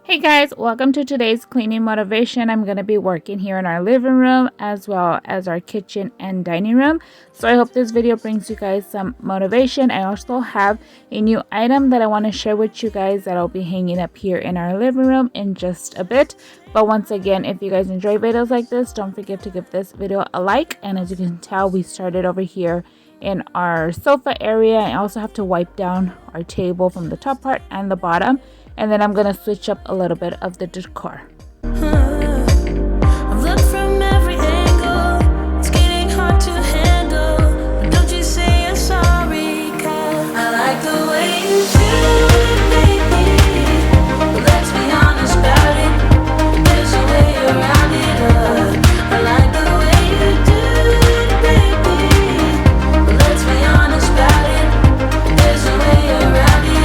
Hey guys, welcome to today's cleaning motivation. I'm going to be working here in our living room as well as our kitchen and dining room. So I hope this video brings you guys some motivation. I also have a new item that I want to share with you guys that I'll be hanging up here in our living room in just a bit. But once again, if you guys enjoy videos like this, don't forget to give this video a like. And as you can tell, we started over here in our sofa area. I also have to wipe down our table from the top part and the bottom. And then I'm going to switch up a little bit of the decor. I've looked from every angle. It's getting hard to handle. But don't you say you're sorry, 'cause I like the way you do it, baby. But let's be honest about it. There's a way around it. I like the way you do it, baby. But let's be honest about it. There's a way around it.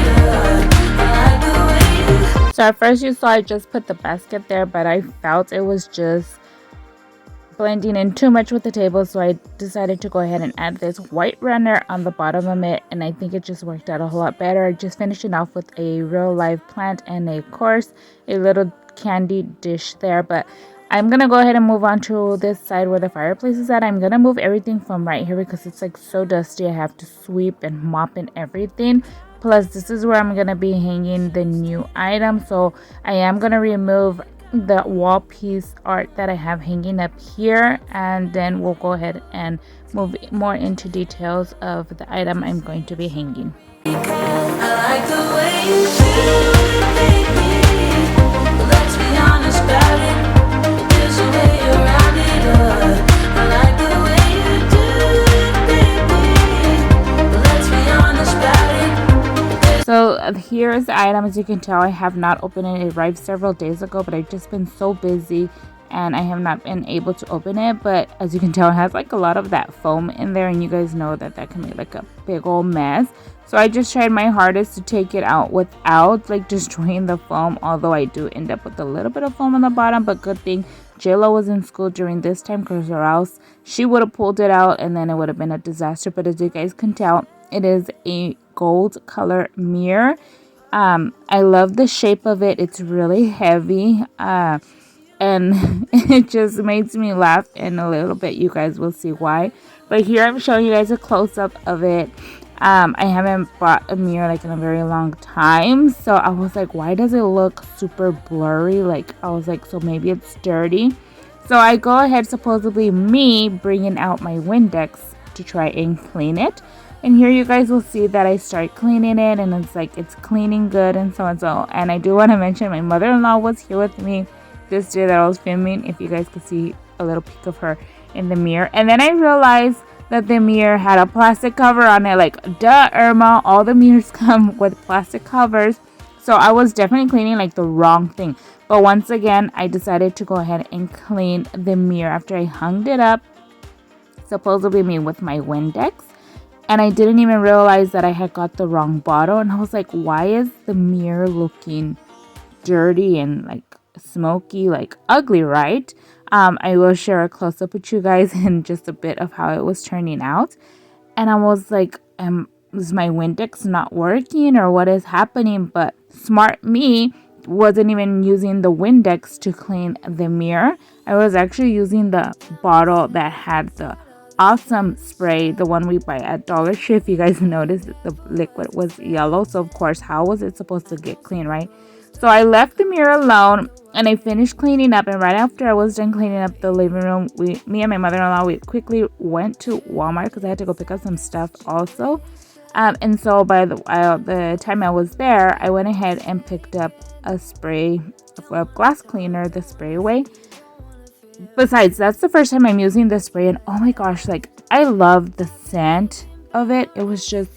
So at first you saw I just put the basket there, but I felt it was just blending in too much with the table, so I decided to go ahead and add this white runner on the bottom of it, and I think it just worked out a whole lot better. I just finished it off with a real live plant and of course a little candy dish there, but I'm gonna go ahead and move on to this side where the fireplace is at. I'm gonna move everything from right here because it's like so dusty. I have to sweep and mop and everything. Plus, this is where I'm going to be hanging the new item. So I am going to remove the wall piece art that I have hanging up here. And then we'll go ahead and move more into details of the item I'm going to be hanging. I like the way you do it, baby. Let's be honest about it. There's a way around it. I like the way you do it, baby. Let's be honest about it. So here is the item. As you can tell, I have not opened it. It arrived several days ago, but I've just been so busy and I have not been able to open it. But as you can tell, it has like a lot of that foam in there, and you guys know that can make like a big old mess. So I just tried my hardest to take it out without like destroying the foam, although I do end up with a little bit of foam on the bottom. But good thing JLo was in school during this time, because or else she would have pulled it out and then it would have been a disaster. But as you guys can tell, it is a gold color mirror. I love the shape of it. It's really heavy, and it just makes me laugh in a little bit. You guys will see why. But here I'm showing you guys a close-up of it. I haven't bought a mirror like in a very long time, so I was like, why does it look super blurry? Like, I was like, so maybe it's dirty. So I go ahead, supposedly me bringing out my Windex to try and clean it. And here you guys will see that I start cleaning it, and it's like it's cleaning good and so and so. And I do want to mention my mother-in-law was here with me this day that I was filming, if you guys could see a little peek of her in the mirror. And then I realized that the mirror had a plastic cover on it. Like, duh, Irma, all the mirrors come with plastic covers. So I was definitely cleaning like the wrong thing. But once again, I decided to go ahead and clean the mirror after I hung it up, supposedly me with my Windex. And I didn't even realize that I had got the wrong bottle. And I was like, why is the mirror looking dirty and like smoky, like ugly, right? I will share a close-up with you guys in just a bit of how it was turning out. And I was like, is my Windex not working or what is happening? But smart me wasn't even using the Windex to clean the mirror. I was actually using the bottle that had the awesome spray, the one we buy at Dollar Tree. If you guys noticed, the liquid was yellow, so of course, how was it supposed to get clean, right? So I left the mirror alone and I finished cleaning up, and right after I was done cleaning up the living room, me and my mother-in-law, we quickly went to Walmart because I had to go pick up some stuff also. And so by the time I was there, I went ahead and picked up a spray, a glass cleaner, the spray away. Besides, that's the first time I'm using this spray, and oh my gosh, like, I love the scent of it. It was just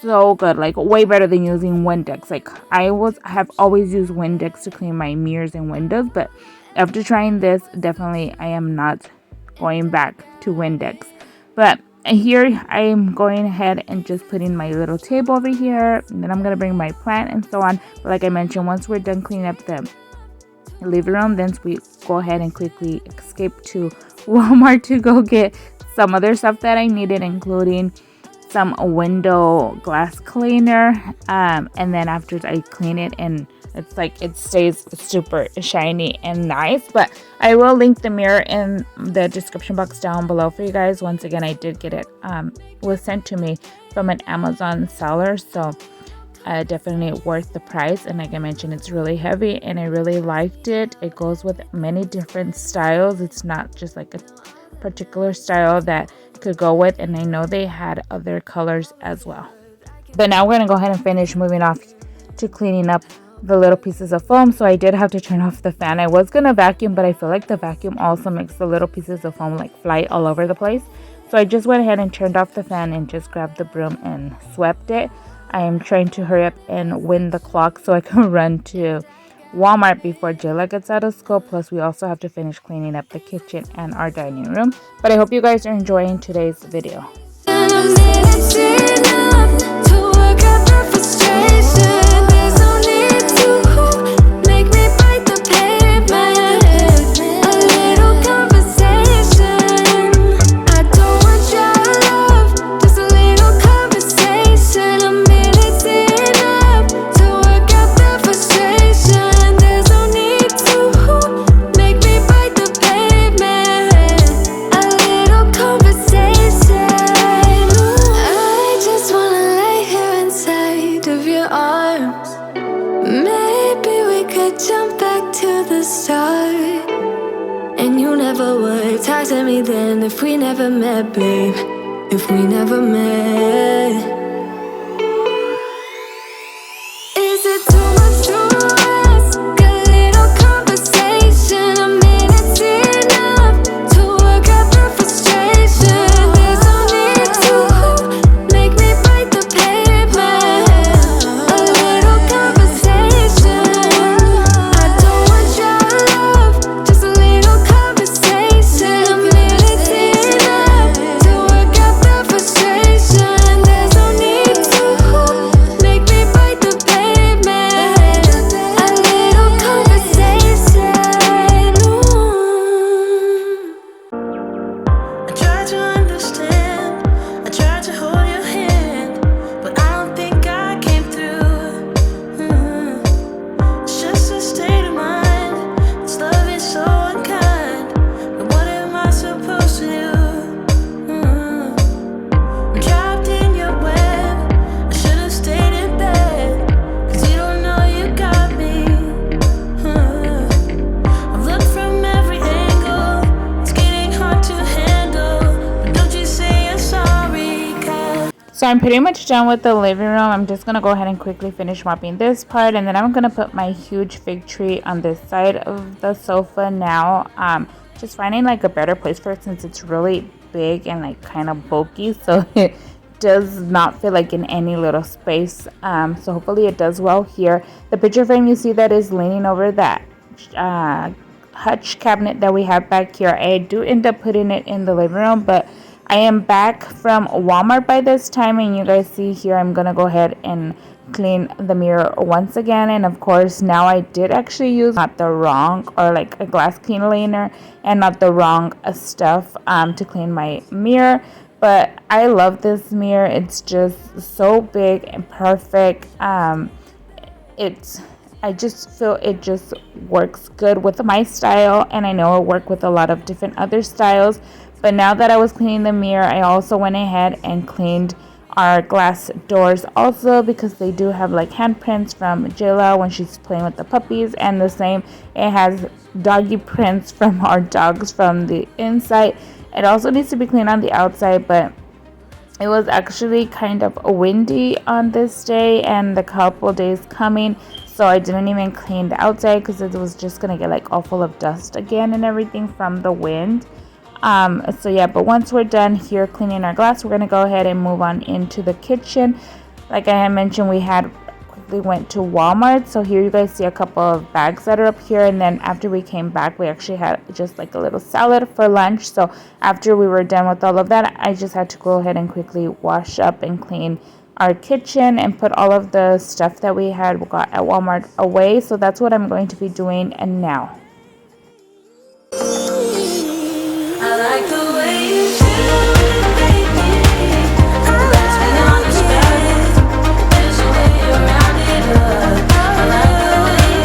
so good, like way better than using Windex. Like, I have always used Windex to clean my mirrors and windows, but after trying this, definitely I am not going back to Windex. But here I am going ahead and just putting my little table over here, and then I'm gonna bring my plant and so on. But like I mentioned, once we're done cleaning up the living room, then we go ahead and quickly escape to Walmart to go get some other stuff that I needed, including some window glass cleaner, and then after I clean it and it's like it stays super shiny and nice. But I will link the mirror in the description box down below for you guys. Once again, I did get it was sent to me from an Amazon seller, so definitely worth the price. And like I mentioned, it's really heavy and I really liked it. It goes with many different styles. It's not just like a particular style that could go with, and I know they had other colors as well. But now we're gonna go ahead and finish moving off to cleaning up the little pieces of foam. So I did have to turn off the fan. I was gonna vacuum, but I feel like the vacuum also makes the little pieces of foam like fly all over the place. So I just went ahead and turned off the fan and just grabbed the broom and swept it. I am trying to hurry up and win the clock so I can run to Walmart before Jayla gets out of school. Plus we also have to finish cleaning up the kitchen and our dining room. But I hope you guys are enjoying today's video. If we never met, babe, if we never met, is it too much to ask? A little conversation, a minute's enough to work out the frustration. There's no need to make me bite the pavement. A little conversation. I don't want your love, just a little conversation. So I'm pretty much done with the living room. I'm just gonna go ahead and quickly finish mopping this part, and then I'm gonna put my huge fig tree on this side of the sofa now. Just finding like a better place for it since it's really big and like kind of bulky, so it does not fit like in any little space. So hopefully it does well here. The picture frame you see that is leaning over that hutch cabinet that we have back here. I do end up putting it in the living room, but I am back from Walmart by this time, and you guys see here I'm gonna go ahead and clean the mirror once again. And of course now I did actually use not the wrong or like a glass cleaner and not the wrong stuff to clean my mirror, but I love this mirror. It's just so big and perfect. I just feel it just works good with my style, and I know it worked with a lot of different other styles. But now that I was cleaning the mirror, I also went ahead and cleaned our glass doors also, because they do have like handprints from Jayla when she's playing with the puppies, and the same, it has doggy prints from our dogs from the inside. It also needs to be cleaned on the outside, but it was actually kind of windy on this day and the couple days coming, so I didn't even clean the outside because it was just gonna get like all full of dust again and everything from the wind. So yeah, but once we're done here cleaning our glass, we're gonna go ahead and move on into the kitchen. Like I had mentioned, we went to Walmart, so here you guys see a couple of bags that are up here, and then after we came back we actually had just like a little salad for lunch. So after we were done with all of that, I just had to go ahead and quickly wash up and clean our kitchen and put all of the stuff that we had got at Walmart away. So that's what I'm going to be doing now. I like the way you do it, baby. Let's be honest about it. There's a way you round it up. I like the way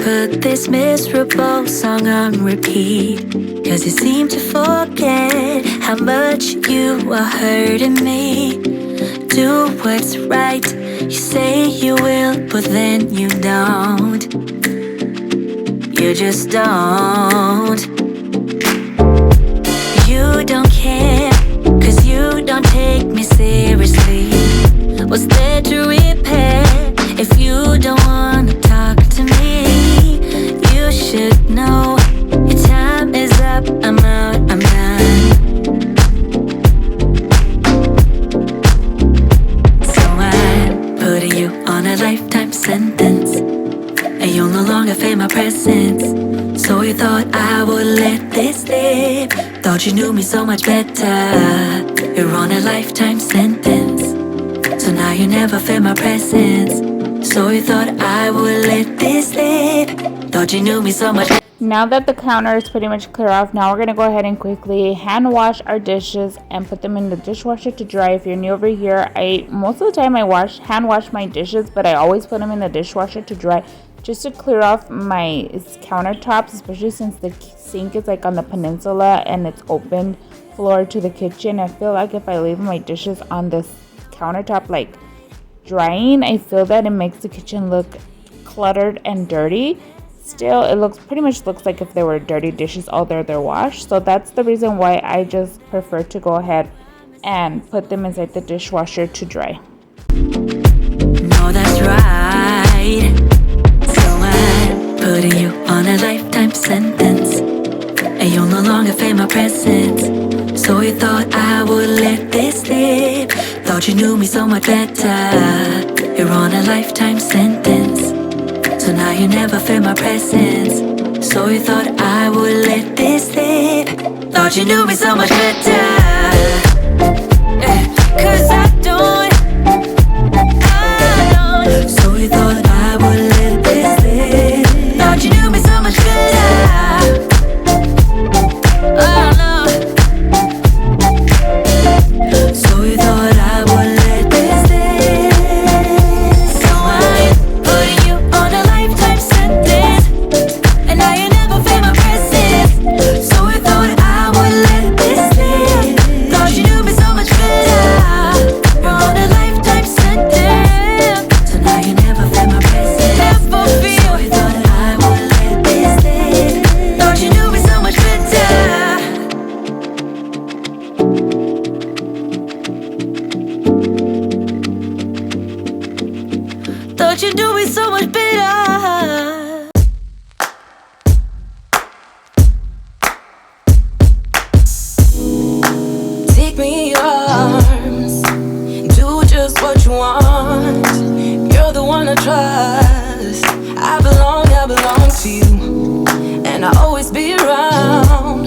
put this miserable song on repeat. Cause you seem to forget how much you are hurting me. Do what's right, you say you will, but then you don't. You just don't. You don't care, cause you don't take me seriously. What's there to repair if you don't wanna talk to me? You should know your time is up, I'm out, I'm done. So I'm putting you on a lifetime sentence, and you'll no longer feel my presence. So you thought I would let this slip, thought you knew me so much better. You're on a lifetime sentence, so now you never feel my presence. So you thought I would let this slip, thought you knew me so much better. Now that the counter is pretty much clear off, now we're going to go ahead and quickly hand wash our dishes and put them in the dishwasher to dry. If you're new over here, most of the time I hand wash my dishes, but I always put them in the dishwasher to dry just to clear off my countertops, especially since the sink is like on the peninsula and it's open floor to the kitchen. I feel like if I leave my dishes on this countertop like drying, I feel that it makes the kitchen look cluttered and dirty. Still, it pretty much looks like if there were dirty dishes, although they're washed. So that's the reason why I just prefer to go ahead and put them inside the dishwasher to dry. No, that's right. So I'm putting you on a lifetime sentence, and you'll no longer feel my presence. So you thought I would let this slip, thought you knew me so much better. You're on a lifetime sentence, so now you never feel my presence. So you thought I would let this slip, thought you knew me so much better. Cause I don't. So you thought I would let this slip, thought you knew me so much better. Oh no. So you thought I would let this slip. So I'm putting you on a lifetime sentence, and now you never feel my presence. So you thought I would let this slip, thought you knew me so much better. You're on a lifetime sentence, so now you never feel my presence. Never feel. So you thought I would let this slip, thought you knew me so much better. Thought you do me so much better. Take me in your arms, do just what you want. You're the one I trust. I belong to you, and I'll always be around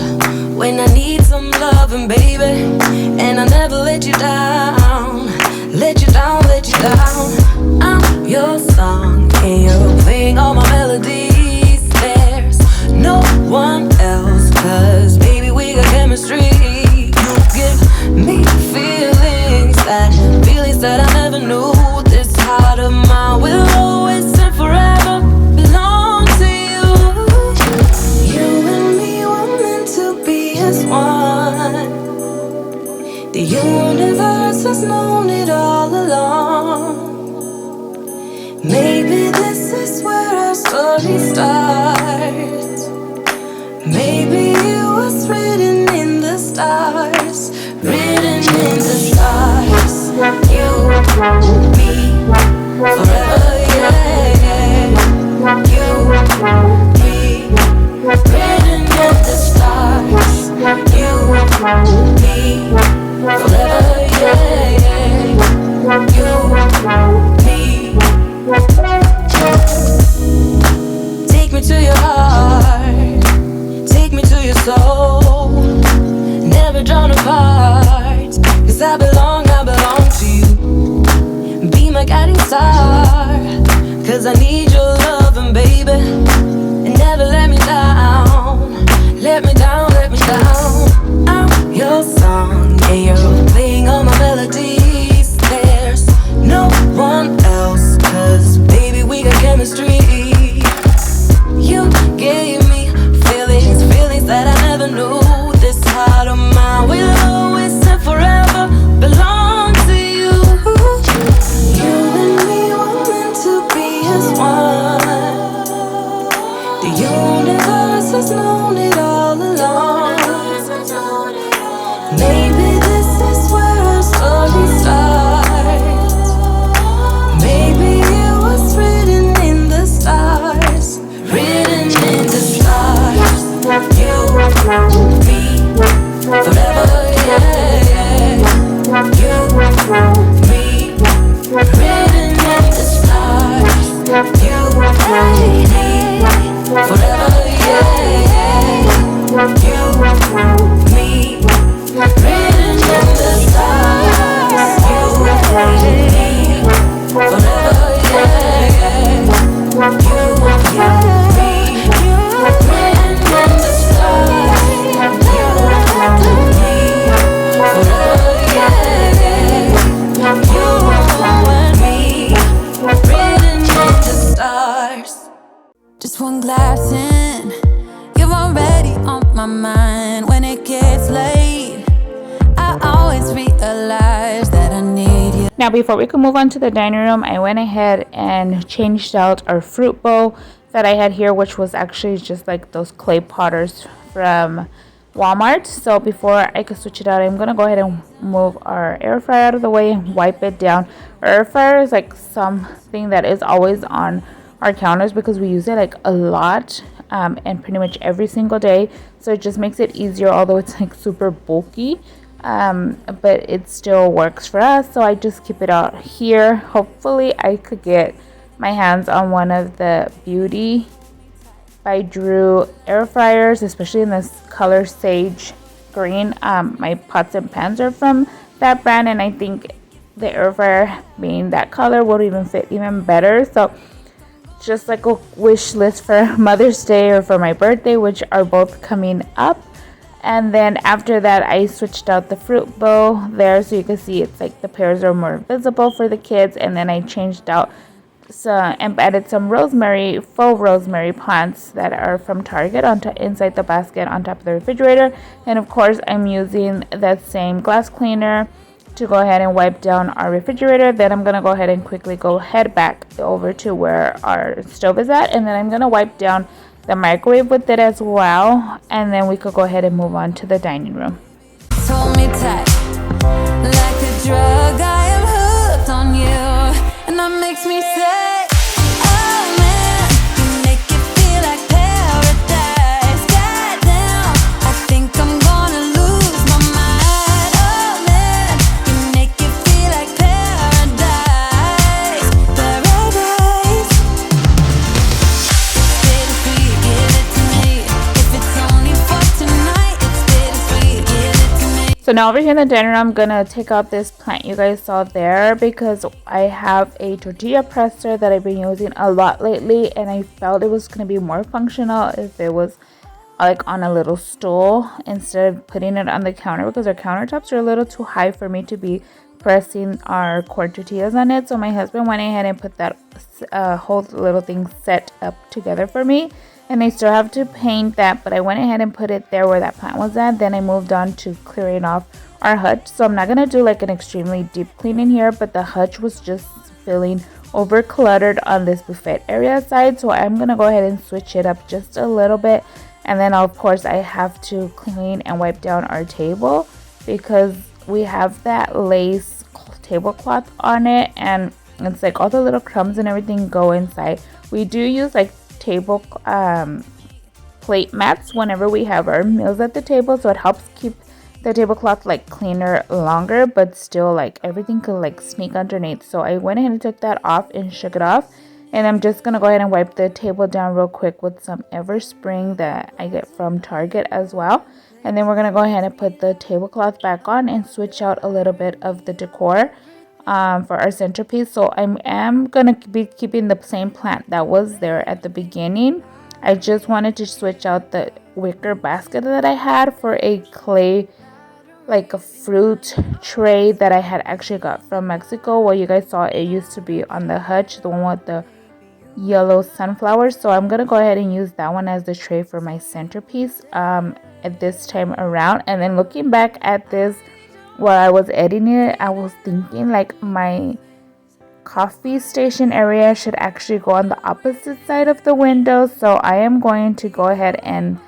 when I need some loving, baby. And I'll never let you down, let you down, let you down. I'm your song, and you're playing all my melodies. There's no one else, cause baby we got chemistry. You give me feelings that I never knew. This heart of mine will always and forever belong to you. You and me were meant to be as one. The universe has known it all along. Maybe this is where our story starts. Maybe it was written in the stars, written in the stars. You, me, forever, yeah. You, me, written in the stars. You, me, forever, yeah. You, me. Take me to your heart, take me to your soul. Never drawn apart, cause I belong to you. Be my guiding star, cause I need your loving, baby. And never let me down, let me down, let me down. I'm your song, and you're playing all my melodies. There's no one else, cause baby we got chemistry. has known it all along. Maybe this is where our story starts. Maybe it was written in the stars. Written in the stars. You, me, forever, yeah. You, me, written in the stars. You, me, forever, yeah. You, me, written in the stars. You, me, forever, yeah. You, me, written in the stars. You, me, forever, yeah. You and me, written in the stars. Just one glass in, you're already on my mind. When it gets late, I always realize that I need you. Now, before we could move on to the dining room, I went ahead and changed out our fruit bowl that I had here, which was actually just like those clay potters from Walmart. So before I could switch it out, I'm gonna go ahead and move our air fryer out of the way and wipe it down. Our air fryer is like something that is always on our counters because we use it like a lot and pretty much every single day. So it just makes it easier, although it's like super bulky. But it still works for us, so I just keep it out here. Hopefully I could get my hands on one of the Beauty by Drew air fryers, especially in this color sage green. My pots and pans are from that brand, and I think the air fryer being that color would even fit even better. So just like a wish list for Mother's Day or for my birthday, which are both coming up. And then after that, I switched out the fruit bowl there, so you can see it's like the pears are more visible for the kids. And then I changed out and added some rosemary, faux rosemary plants that are from Target inside the basket on top of the refrigerator. And of course, I'm using that same glass cleaner to go ahead and wipe down our refrigerator. Then I'm gonna go ahead and quickly head back over to where our stove is at, and then I'm gonna wipe down the microwave with it as well, and then we could go ahead and move on to the dining room. Hold me tight, like a drug. I am hooked on you, and that makes me say, oh man, you make it feel like paradise. Goddamn, I think I'm gonna lose my mind. Oh man, you make it feel like paradise, paradise. Bittersweet, give it to me. If it's only for tonight, it's bittersweet, give it to me. So now over here in the dining room, I'm gonna take out this plant you guys saw there because I have a tortilla presser that I've been using a lot lately, and I felt it was gonna be more functional if it was like on a little stool instead of putting it on the counter, because our countertops are a little too high for me to be pressing our corn tortillas on it. So my husband went ahead and put that whole little thing set up together for me, and I still have to paint that, but I went ahead and put it there where that plant was at. Then I moved on to clearing off our hutch. So I'm not gonna do like an extremely deep clean in here, but the hutch was just feeling over cluttered on this buffet area side, so I'm gonna go ahead and switch it up just a little bit. And then of course I have to clean and wipe down our table because we have that lace tablecloth on it, and it's like all the little crumbs and everything go inside. We do use like table plate mats whenever we have our meals at the table, so it helps keep the tablecloth like cleaner longer, but still like everything could like sneak underneath. So I went ahead and took that off and shook it off, and I'm just gonna go ahead and wipe the table down real quick with some Everspring that I get from Target as well. And then we're gonna go ahead and put the tablecloth back on and switch out a little bit of the decor for our centerpiece. So I am gonna be keeping the same plant that was there at the beginning. I just wanted to switch out the wicker basket that I had for a clay, like a fruit tray that I had actually got from Mexico. Well, you guys saw it used to be on the hutch, the one with the yellow sunflowers. So I'm gonna go ahead and use that one as the tray for my centerpiece at this time around. And then looking back at this while I was editing it, I was thinking like my coffee station area should actually go on the opposite side of the window. So I am going to go ahead and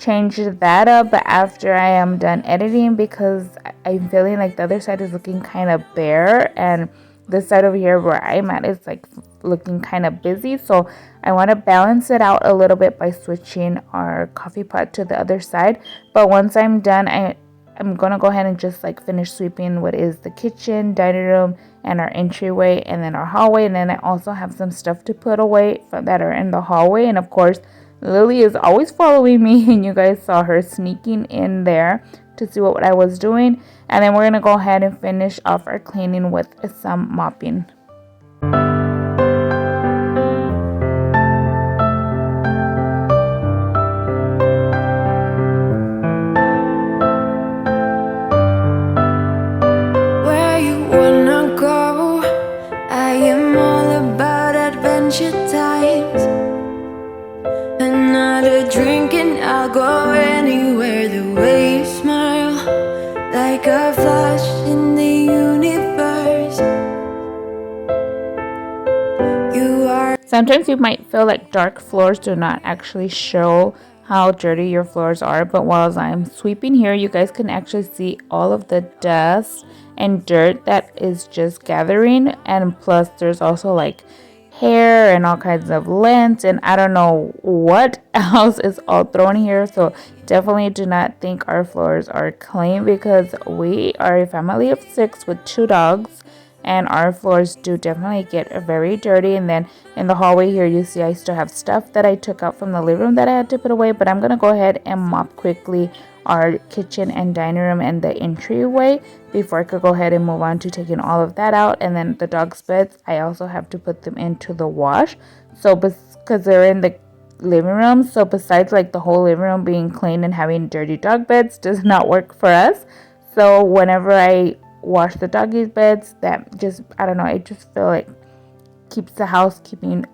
change that up after I am done editing, because I'm feeling like the other side is looking kind of bare and this side over here where I'm at is like looking kind of busy. So I want to balance it out a little bit by switching our coffee pot to the other side. But once I'm done, I'm gonna go ahead and just like finish sweeping what is the kitchen, dining room, and our entryway, and then our hallway. And then I also have some stuff to put away that are in the hallway. And of course, Lily is always following me, and you guys saw her sneaking in there to see what I was doing. And then we're gonna go ahead and finish off our cleaning with some mopping. Where you wanna go? I am all about adventure times. Another drink and I'll go anywhere. The way you smile, like a flash in the universe. You are. Sometimes you might feel like dark floors do not actually show how dirty your floors are, but while I'm sweeping here, you guys can actually see all of the dust and dirt that is just gathering. And plus there's also like hair and all kinds of lint, and I don't know what else is all thrown here. So definitely do not think our floors are clean, because we are a family of 6 with 2 dogs, and our floors do definitely get very dirty. And then in the hallway here, you see I still have stuff that I took out from the living room that I had to put away, but I'm gonna go ahead and mop quickly our kitchen and dining room and the entryway before I could go ahead and move on to taking all of that out. And then the dogs' beds, I also have to put them into the wash, so because they're in the living room. So besides like the whole living room being clean and having dirty dog beds does not work for us. So whenever I wash the doggies' beds, that just, I don't know, I just feel like keeps the house keeping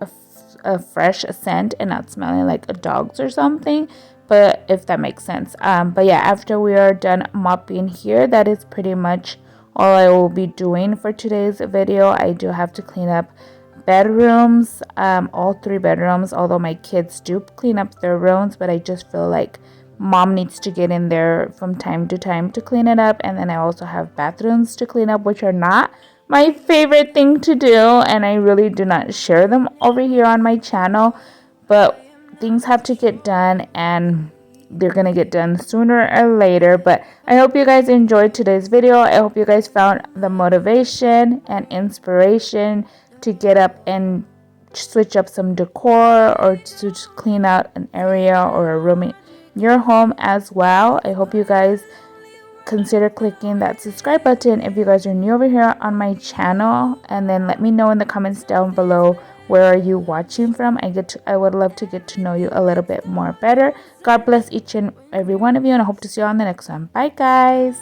a fresh scent and not smelling like a dog's or something. But if that makes sense. But yeah, after we are done mopping here, that is pretty much all I will be doing for today's video. I do have to clean up bedrooms, all 3 bedrooms, although my kids do clean up their rooms, but I just feel like mom needs to get in there from time to time to clean it up. And then I also have bathrooms to clean up, which are not my favorite thing to do, and I really do not share them over here on my channel, but things have to get done, and they're gonna get done sooner or later. But I hope you guys enjoyed today's video. I hope you guys found the motivation and inspiration to get up and switch up some decor, or to just clean out an area or a room in your home as well. I hope you guys consider clicking that subscribe button if you guys are new over here on my channel, and then let me know in the comments down below where are you watching from. I would love to get to know you a little bit more better. God bless each and every one of you, and I hope to see you on the next one. Bye guys.